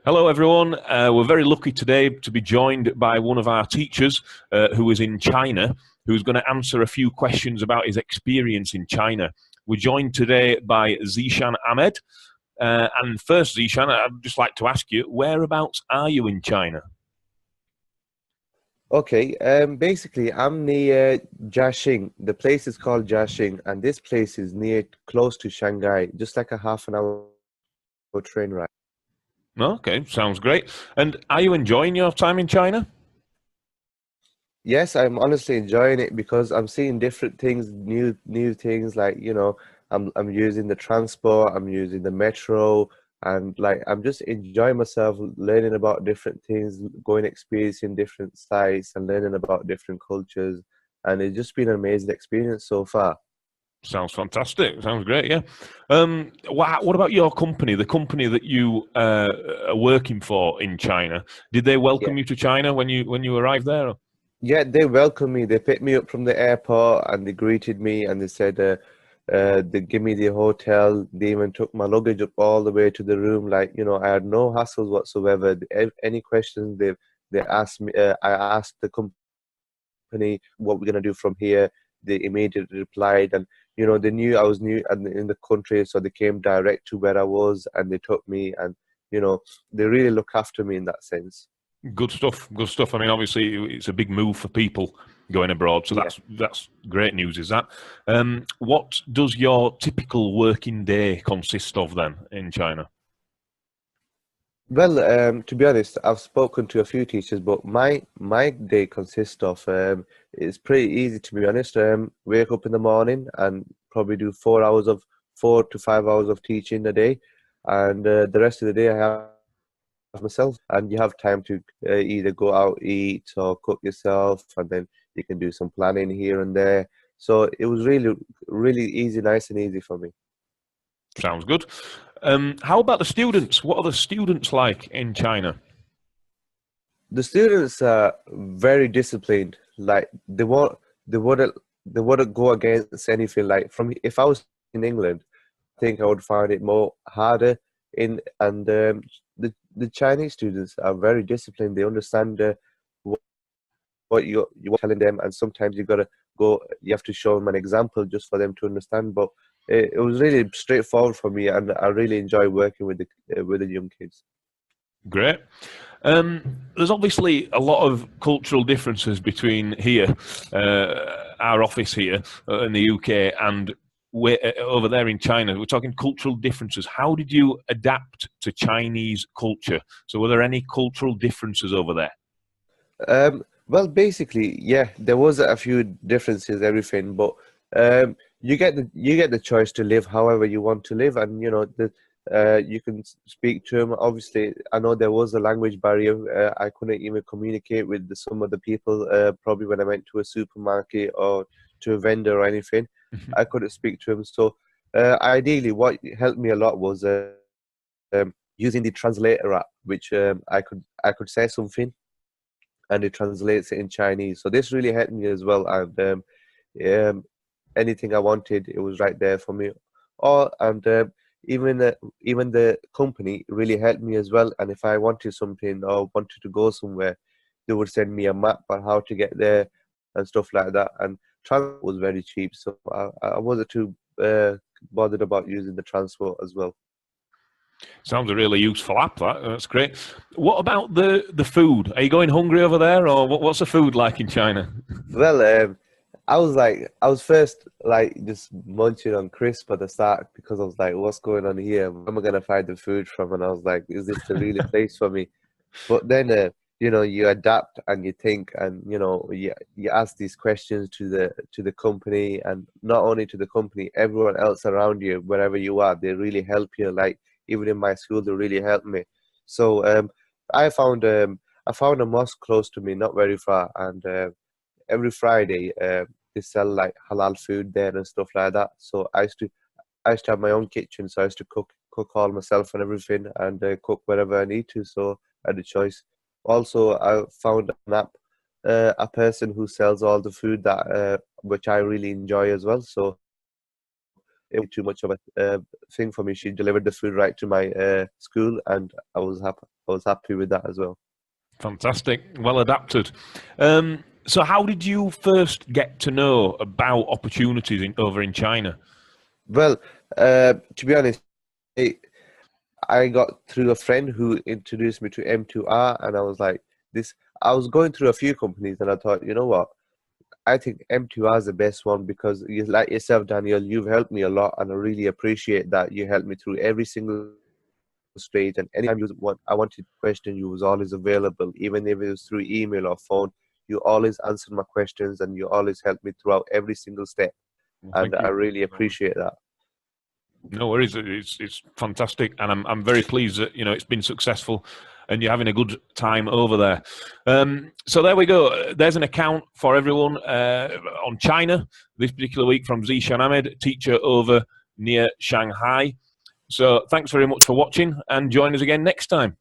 Hello, everyone. We're very lucky today to be joined by one of our teachers who is in China, who's going to answer a few questions about his experience in China. We're joined today by Zishan Ahmed. And first, Zishan, I'd just like to ask you, whereabouts are you in China? Okay, basically, I'm near Jiaxing. The place is called Jiaxing, and this place is near close to Shanghai, just like a half an hour train ride. Okay, sounds great. And are you enjoying your time in China? Yes, I'm honestly enjoying it because I'm seeing different things, new things. Like, I'm using the transport, I'm using the metro, and like I'm just enjoying myself, learning about different things, going experiencing different sites, and learning about different cultures. And it's just been an amazing experience so far. Sounds fantastic. Sounds great, yeah. What about your company, the company that you are working for in China? Did they welcome you to China when you arrived there? Yeah, they welcomed me. They picked me up from the airport and they greeted me and they said they give me the hotel. They even took my luggage up all the way to the room. Like, I had no hassles whatsoever. Any questions they asked me, I asked the company what we're gonna do from here. They immediately replied, and they knew I was new in the country, so they came direct to where I was and they took me, and they really look after me in that sense. Good stuff. Good stuff. I mean, obviously, it's a big move for people going abroad, so Yeah. that's great news. Is that? What does your typical working day consist of then in China? Well, to be honest, I've spoken to a few teachers, but my day consists of it's pretty easy to be honest. Wake up in the morning and probably do 4 hours of 4 to 5 hours of teaching a day, and the rest of the day I have myself. And you have time to either go out eat or cook yourself, and then you can do some planning here and there. So it was really easy, nice and easy for me. Sounds good. How about the students? What are the students like in China? The students are very disciplined. Like they wouldn't they wouldn't go against anything. Like from if I was in England, I think I would find it more harder. In and the Chinese students are very disciplined. They understand what, what you're telling them, and sometimes you gotta go. You have to show them an example just for them to understand. But it was really straightforward for me, and I really enjoy working with the young kids. Great. There's obviously a lot of cultural differences between here, our office here in the UK, and over there in China. We're talking cultural differences. How did you adapt to Chinese culture? So, were there any cultural differences over there? Well, basically, yeah, there was a few differences, everything, but you get the choice to live however you want to live, and you can speak to them. Obviously, I know there was a language barrier. I couldn't even communicate with some of the people. Probably when I went to a supermarket or to a vendor or anything, I couldn't speak to them. So, ideally, what helped me a lot was using the translator app, which I could say something and it translates it in Chinese. So this really helped me as well. And um, anything I wanted, it was right there for me. Or and even the company really helped me as well. And if I wanted something or wanted to go somewhere, they would send me a map on how to get there and stuff like that. And transport was very cheap, so I wasn't too bothered about using the transport as well. Sounds a really useful app. That's great. What about the food? Are you going hungry over there, or what's the food like in China? Well, I was first like just munching on crisp at the start because I was like, what's going on here? Where am I gonna find the food from? And I was like, is this the really place for me? But then, you adapt and you think, and you ask these questions to the company, and not only to the company, everyone else around you, wherever you are, they really help you. Like even in my school, they really helped me. So I found um, I found a mosque close to me, not very far, and every Friday they sell like halal food there and stuff like that. So I used to have my own kitchen, so I used to cook all myself and everything, and cook wherever I need to. So I had a choice. Also, I found an app, a person who sells all the food that which I really enjoy as well. So it was too much of a thing for me. She delivered the food right to my school, and I was happy. I was happy with that as well. Fantastic. Well adapted. So how did you first get to know about opportunities over in China? Well, to be honest, I got through a friend who introduced me to M2R, and I was like, this. I was going through a few companies, and I thought, you know what? I think M2R is the best one because, you, like yourself, Daniel, you've helped me a lot, and I really appreciate that you helped me through every single stage. And anytime I wanted to question, you was always available, even if it was through email or phone. You always answered my questions, and you always helped me throughout every single step. Well, And thank I you. really appreciate that. No worries. It's fantastic, and I'm very pleased that it's been successful, and you're having a good time over there. So there we go. There's an account for everyone on China this particular week from Zishan Ahmed, teacher over near Shanghai. So thanks very much for watching, and join us again next time.